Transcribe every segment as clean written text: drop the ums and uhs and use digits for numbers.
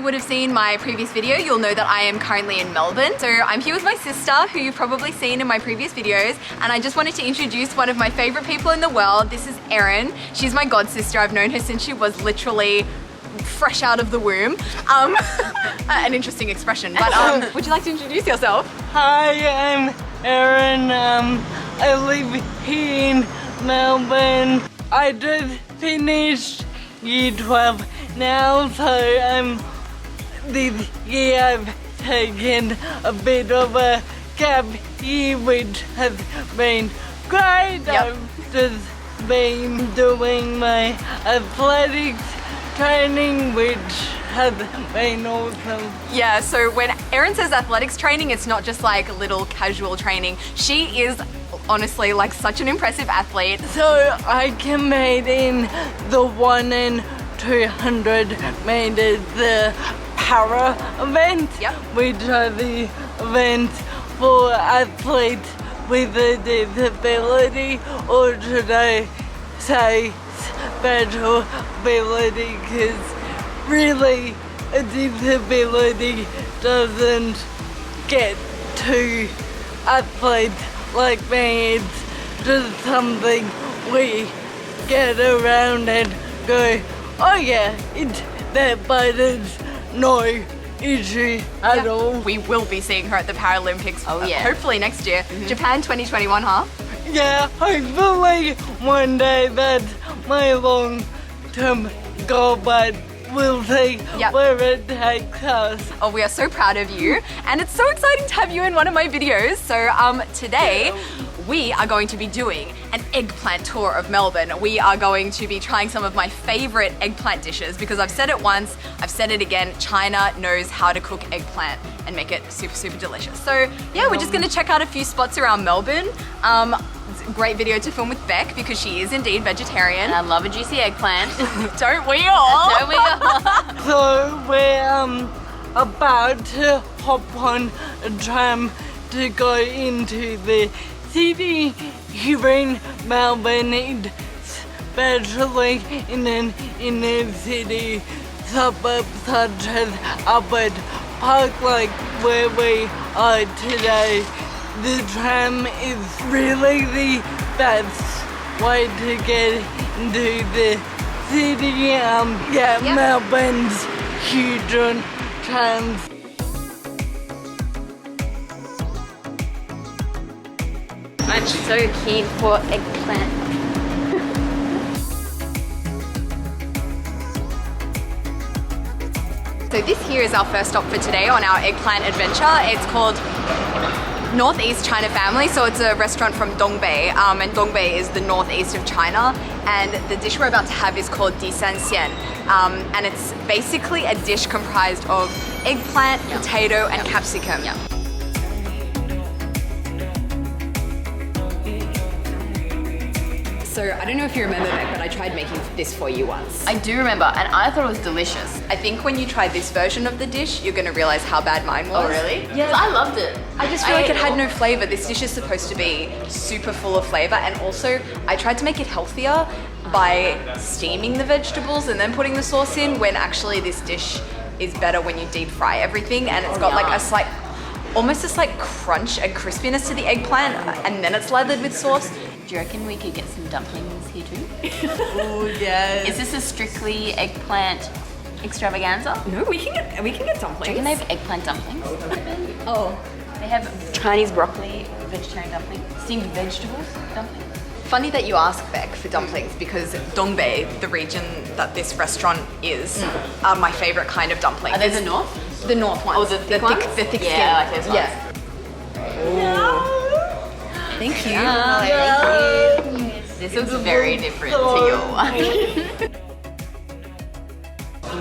you would have seen my previous video, you'll know that I am currently in Melbourne. So I'm here with my sister, who you've probably seen in my previous videos, and I just wanted to introduce one of my favorite people in the world. This is Erin. She's my god sister. I've known her since she was literally fresh out of the womb. An interesting expression, but would you like to introduce yourself? Hi, I'm Erin. I live here in Melbourne. I just finished year 12 now, so this year I've taken a bit of a gap year, which has been great. Yep. I've just been doing my athletics training, which has been awesome. Yeah, so when Erin says athletics training, it's not just like little casual training. She is honestly like such an impressive athlete. So I competed in the 1 and 200 meters, the para event, Yep. which are the events for athletes with a disability, or should I say special ability, because really a disability doesn't get to athletes like me. It's just something we get around and go, oh yeah, it's there, but it's no issue at all. We will be seeing her at the Paralympics, Oh, yeah. hopefully next year. Japan 2021, huh? Yeah, hopefully one day. That's my long-term goal, but we'll see Yep. where it takes us. Oh, we are so proud of you, and it's so exciting to have you in one of my videos. So today we are going to be doing an eggplant tour of Melbourne. We are going to be trying some of my favorite eggplant dishes, because I've said it once, I've said it again, China knows how to cook eggplant and make it super, super delicious. So yeah, we're just gonna check out a few spots around Melbourne. It's a great video to film with Beck, because she is indeed vegetarian. And I love a juicy eggplant. Don't we all? Don't we all? So we're about to hop on a tram to go into the city here in Melbourne, especially in an inner city suburb such as Albert Park, like where we are today. The tram is really the best way to get into the city. Yep. Melbourne's huge on trams. I'm so keen for eggplant. So this here is our first stop for today on our eggplant adventure. It's called Northeast China Family, so it's a restaurant from Dongbei, and Dongbei is the northeast of China, and the dish we're about to have is called Disanxian, and it's basically a dish comprised of eggplant, potato, and capsicum. So I don't know if you remember, Beck, but I tried making this for you once. I do remember, and I thought it was delicious. I think when you try this version of the dish, you're gonna realize how bad mine was. Oh really? Yeah. I loved it. I just feel like it had ate no flavor. This dish is supposed to be super full of flavor, and also I tried to make it healthier by steaming the vegetables and then putting the sauce in, when actually this dish is better when you deep fry everything, and it's got like a slight, almost a slight crunch and crispiness to the eggplant, and then it's lathered with sauce. Do you reckon we could get some dumplings here too? Oh yes. Is this a strictly eggplant extravaganza? No, we can get Do you dumplings. reckon they have eggplant dumplings? Oh. They have Chinese broccoli vegetarian dumplings, steamed vegetables dumplings. Funny that you ask, Beck, for dumplings, because Dongbei, the region that this restaurant is, are my favorite kind of dumpling. Are they the north? The north ones. Oh, the thick ones? The thick skin. Yeah, I like those ones. Yeah. Thank you. This looks very different to your one.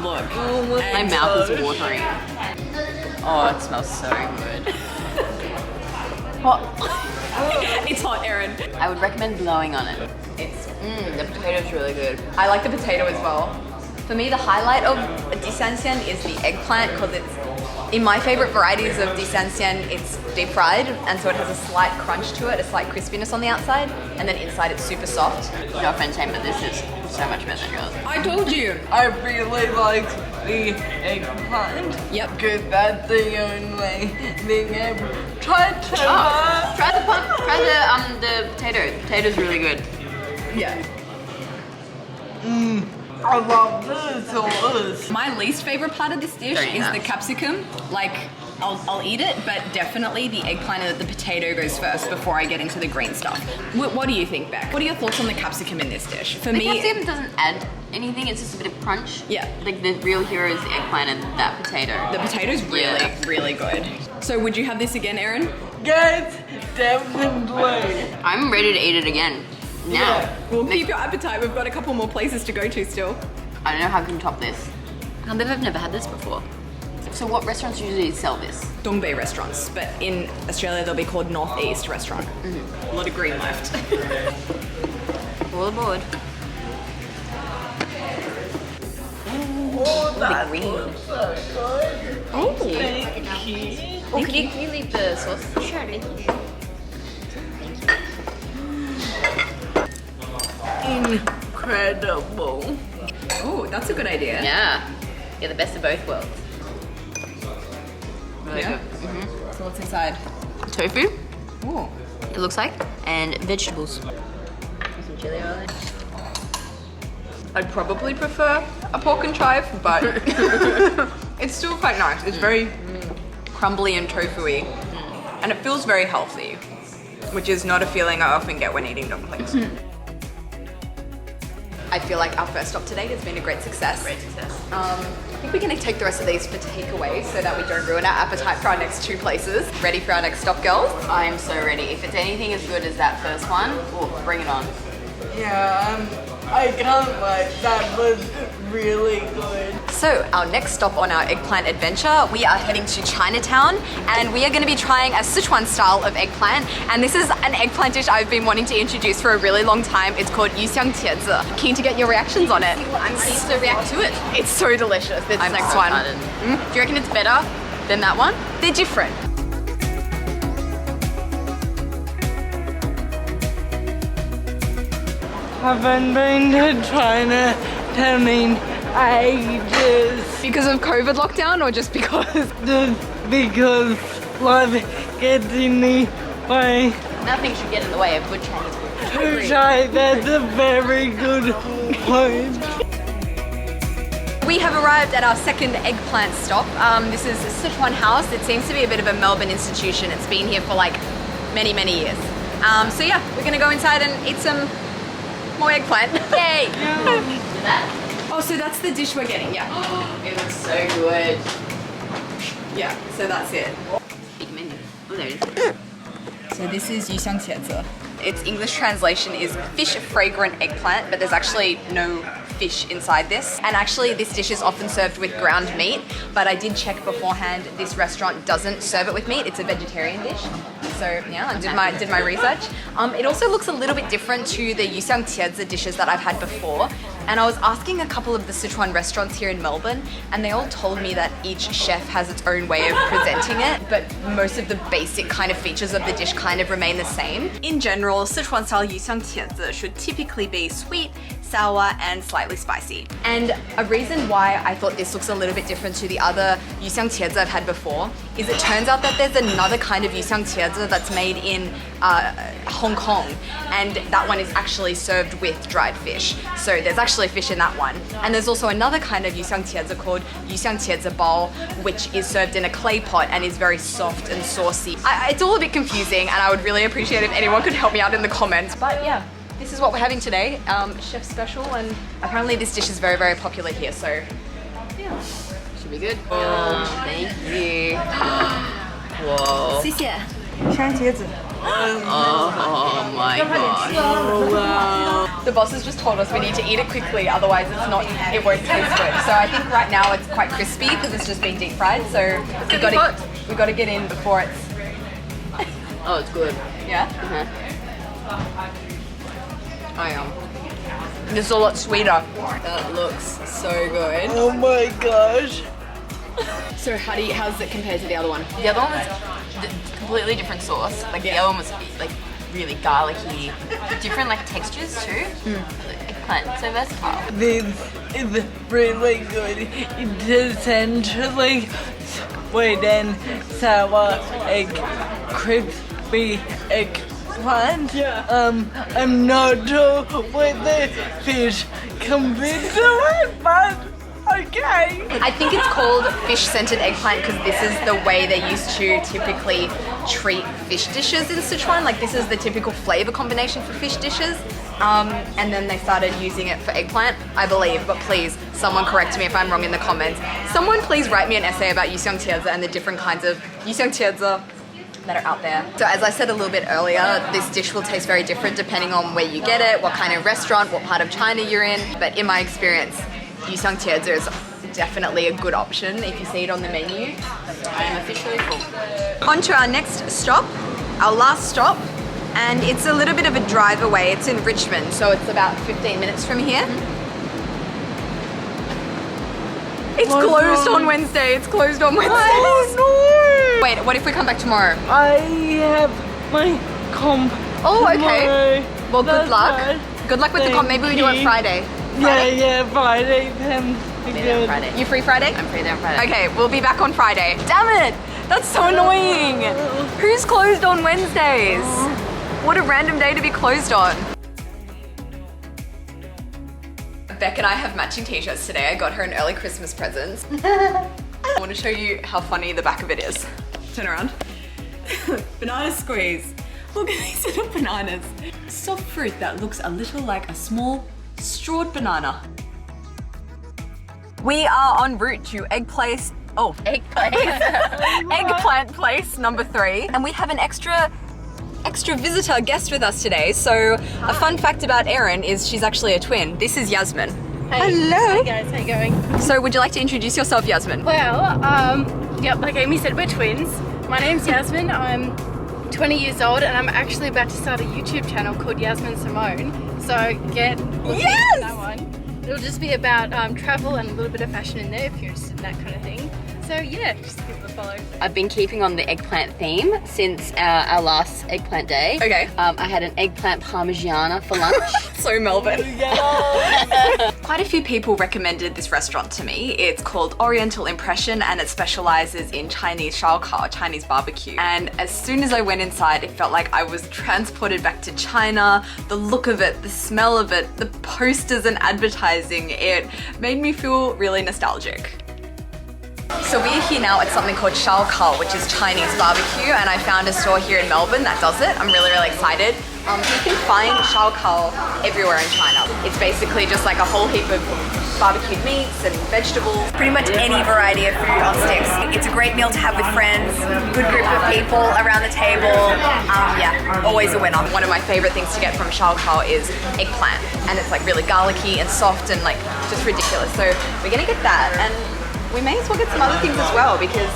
Look, my mouth is watering. Oh, it smells so good. Hot. It's hot, Erin. I would recommend blowing on it. It's the potato's really good. I like the potato as well. For me, the highlight of disanxian is the eggplant because it's, in my favorite varieties of disanxian, it's deep fried and so it has a slight crunch to it, a slight crispiness on the outside, and then inside it's super soft. No offense, Shane, but this is so much better than yours. I told you! I really like the eggplant. Yep. Because that's the only thing I've tried to Try the potato. The potato's really good. Yeah. I love the sauce. My least favorite part of this dish Don't eat is that. the capsicum. Like, I'll eat it, but definitely the eggplant and the potato goes first before I get into the green stuff. What do you think, Beck? What are your thoughts on the capsicum in this dish? For The me, capsicum doesn't add anything, it's just a bit of crunch. Yeah. Like the real hero is the eggplant and that potato. the potato's really, really good. So would you have this again, Erin? Yes, definitely. I'm ready to eat it again. Now. Yeah. Well, keep your appetite. We've got a couple more places to go to still. I don't know how I can top this. I can't believe I've never had this before. So what restaurants usually sell this? Dongbei restaurants, but in Australia they'll be called Northeast restaurant. A lot of green left. All aboard. Oh, The green. so good. Thank you. Thank you. Oh, can you leave the sauce? Sure, thank you. Incredible. Oh, that's a good idea. Yeah. Yeah, the best of both worlds. Really Yeah. good. So what's inside? Tofu, Oh. it looks like, and vegetables. Some chili oil. I'd probably prefer a pork and chive, but it's still quite nice. It's very crumbly and tofu-y, and it feels very healthy, which is not a feeling I often get when eating dumplings. I feel like our first stop today has been a great success. Great success. I think we're going to take the rest of these for takeaway so that we don't ruin our appetite for our next two places. Ready for our next stop, girls? I'm so ready. If it's anything as good as that first one, oh, bring it on. Yeah, I can't wait. That was really good. So our next stop on our eggplant adventure, we are heading to Chinatown and we are going to be trying a Sichuan style of eggplant, and this is an eggplant dish I've been wanting to introduce for a really long time. It's called yuxiangtiezi. Keen to get your reactions on it. I'm keen to react to it. It's so delicious, this I'm next so one. excited. Do you reckon it's better than that one? They're different. Haven't been to China in ages. Because of COVID lockdown or just because? Just because life gets in the way. Nothing should get in the way of good Chinese food. Touche, that's a very good point. We have arrived at our second eggplant stop. This is Sichuan House. It seems to be a bit of a Melbourne institution. It's been here for like many, many years. So yeah, we're gonna go inside and eat some more eggplant. Yay! Do that. Oh, so that's the dish we're getting, yeah. It looks so good. Yeah, so that's it. Big menu. Oh, there it is. So this is yuxiangtiezi. Its English translation is fish fragrant eggplant, but there's actually no fish inside this. And actually this dish is often served with ground meat, but I did check beforehand, this restaurant doesn't serve it with meat, it's a vegetarian dish. So yeah, I did my research. It also looks a little bit different to the yuxiangtiezi dishes that I've had before. And I was asking a couple of the Sichuan restaurants here in Melbourne, and they all told me that each chef has its own way of presenting it, but most of the basic kind of features of the dish kind of remain the same. In general, Sichuan style yuxiangtiezi should typically be sweet, sour, and slightly spicy. And a reason why I thought this looks a little bit different to the other yuxiangtiezi I've had before is it turns out that there's another kind of yuxiangtiezi that's made in Hong Kong, and that one is actually served with dried fish. So there's actually fish in that one. And there's also another kind of yuxiangtiezi called yuxiangtiezi bao, which is served in a clay pot and is very soft and saucy. It's all a bit confusing, and I would really appreciate if anyone could help me out in the comments. But yeah, this is what we're having today, chef special, and apparently this dish is very, very popular here, so yeah. Should be good. Oh, thank you. Whoa. 谢谢。 Oh my god. Oh wow. The boss has just told us we need to eat it quickly, otherwise it won't taste good. So I think right now it's quite crispy because it's just been deep fried, so we've got to get in before it's... Oh, it's good. Yeah? Uh-huh. I am. This is a lot sweeter. That looks so good. Oh my gosh. So how's it compared to the other one? The other one was completely different sauce. Like the other one was like really garlicky, different like textures too. Eggplant, so versatile. This is really good. It's essentially sweet and sour egg, crispy eggplant. I'm not sure what the fish compared to it, but okay. I think it's called fish-scented eggplant because this is the way they used to typically treat fish dishes in Sichuan. Like this is the typical flavor combination for fish dishes. And then they started using it for eggplant, I believe, but please, someone correct me if I'm wrong in the comments. Someone please write me an essay about xxxx and the different kinds of xxxx that are out there. So as I said a little bit earlier, this dish will taste very different depending on where you get it, what kind of restaurant, what part of China you're in. But in my experience, xxxx is definitely a good option if you see it on the menu. I am officially full. On to our next stop, our last stop. And it's a little bit of a drive away. It's in Richmond, so it's about 15 minutes from here. It's closed on Wednesday. It's closed on Wednesday. Oh no! Wait, what if we come back tomorrow? I have my comp. Oh, okay. tomorrow. Well, good That's luck. right. Good luck with the comp. Maybe we do it Friday. Yeah, Friday. There on Friday. You free Friday? I'm free there on Friday. Okay, we'll be back on Friday. Damn it! That's so annoying. Who's closed on Wednesdays? What a random day to be closed on. Beck and I have matching t-shirts today. I got her an early Christmas present. I want to show you how funny the back of it is. Turn around. Banana squeeze. Look at these little bananas. Soft fruit that looks a little like a small strawed banana. We are en route to Eggplant Place number 3, and we have an extra visitor guest with us today. So a fun fact about Erin is she's actually a twin. This is Yasmin. Hey. Hello. Hey guys, how you going? So would you like to introduce yourself, Yasmin? Well, yep, like Amy said, we're twins. My name's Yasmin, I'm 20 years old and I'm actually about to start a YouTube channel called Yasmin Simone. So get looking at that one. It'll just be about travel and a little bit of fashion in there if you're interested in that kind of thing. So yeah, just give it a follow. I've been keeping on the eggplant theme since our last eggplant day. Okay. I had an eggplant parmigiana for lunch. So Melbourne. Quite a few people recommended this restaurant to me. It's called Oriental Impression and it specializes in Chinese shaokao, Chinese barbecue. And as soon as I went inside, it felt like I was transported back to China. The look of it, the smell of it, the posters and advertising, it made me feel really nostalgic. So we're here now at something called shaokao, which is Chinese barbecue, and I found a store here in Melbourne that does it. I'm really, really excited. You can find shaokao everywhere in China. It's basically just like a whole heap of barbecued meats and vegetables. Pretty much any variety of food on sticks. It's a great meal to have with friends, good group of people around the table. Yeah, always a winner. One of my favorite things to get from shaokao is eggplant, and it's like really garlicky and soft and like just ridiculous. So we're gonna get that, and we may as well get some other things as well because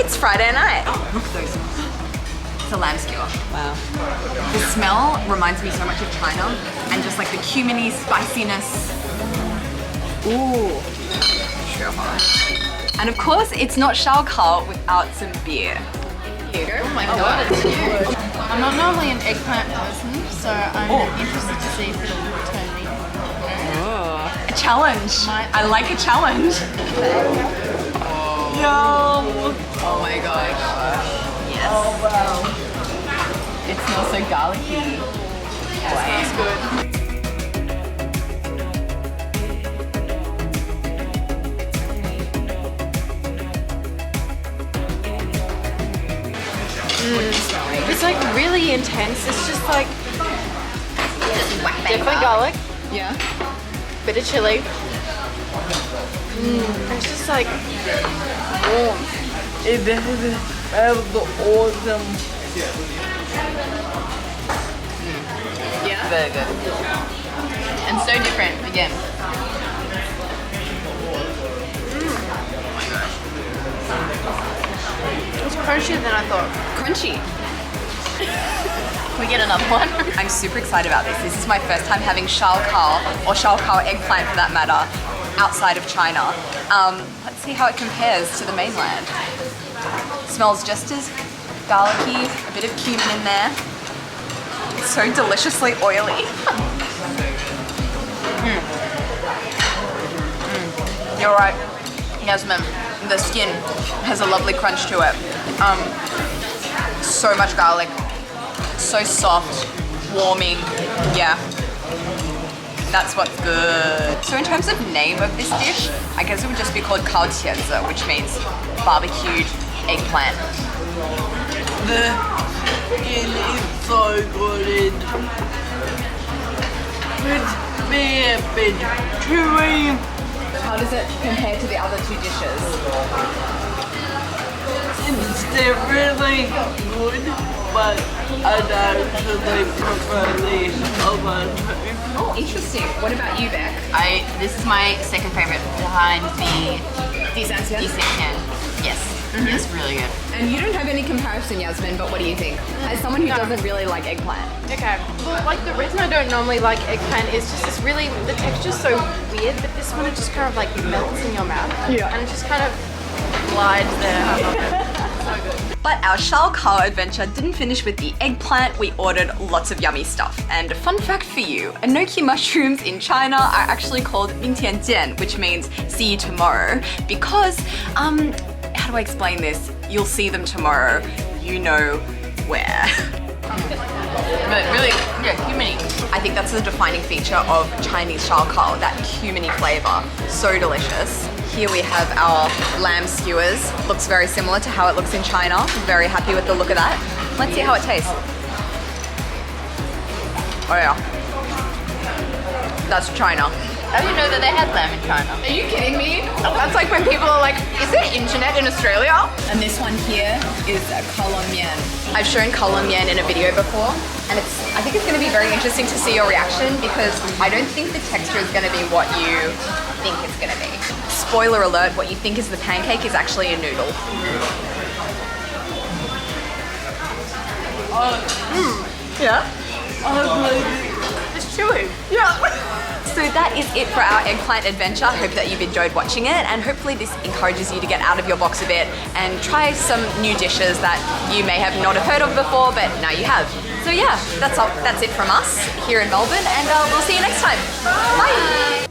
it's Friday night. Oh, look at those. It's a lamb skewer. Wow. The smell reminds me so much of China and just like the cuminy spiciness. Ooh. Sure. And of course, it's not shaokao without some beer. Oh my god, it's huge. I'm not normally an eggplant person, so I'm interested to see if it'll turn me. A challenge. I like a challenge. Yum! Oh my gosh. Yes. Oh wow. It smells so garlicky. That smells good. It's like really intense. It's just like definitely garlic. Yeah. Bit of chili. It's just like warm. It has the awesome. Yeah. Very good. And so different again. It's crunchier than I thought. Crunchy. we get another one? I'm super excited about this. This is my first time having Sichuan or Sichuan eggplant for that matter outside of China. Let's see how it compares to the mainland. Smells just as garlicky, a bit of cumin in there. It's so deliciously oily. You're right, Yasmin. The skin has a lovely crunch to it. So much garlic, so soft, warming. Yeah, that's what's good. So in terms of name of this dish, I guess it would just be called kaotianzi, which means barbecued eggplant. The skin is so good. It's be a bit chewy. How does it compare to the other two dishes? They're really good, but I'd actually prefer these over two. Oh, interesting. What about you, Beck? This is my second favorite behind the Disancian? Yes. It's really good. And you don't have any comparison, Yasmin, but what do you think? As someone who doesn't really like eggplant. Okay. Well, like the reason I don't normally like eggplant is just it's really, the texture's so weird, but this one it just kind of like melts in your mouth. Yeah. And it just kind of glides there. But our Sichuan adventure didn't finish with the eggplant. We ordered lots of yummy stuff. And a fun fact for you, Enoki mushrooms in China are actually called 明天见, which means see you tomorrow, because, how do I explain this? You'll see them tomorrow. You know where. But really, yeah, cuminy. I think that's the defining feature of Chinese Sichuan, that cuminy flavor. So delicious. Here we have our lamb skewers. Looks very similar to how it looks in China. Very happy with the look of that. Let's see how it tastes. Oh yeah. That's China. I didn't know that they had lamb in China. Are you kidding me? That's like when people are like, is there internet in Australia? And this one here is a Colombian. I've shown Colombian in a video before, and I think it's going to be very interesting to see your reaction, because I don't think the texture is going to be what you think it's going to be. Spoiler alert, what you think is the pancake is actually a noodle. Yeah? It's chewy. Yeah. So that is it for our eggplant adventure. I hope that you've enjoyed watching it, and hopefully this encourages you to get out of your box a bit and try some new dishes that you may have not have heard of before, but now you have. So yeah, that's it from us here in Melbourne, and we'll see you next time. Bye!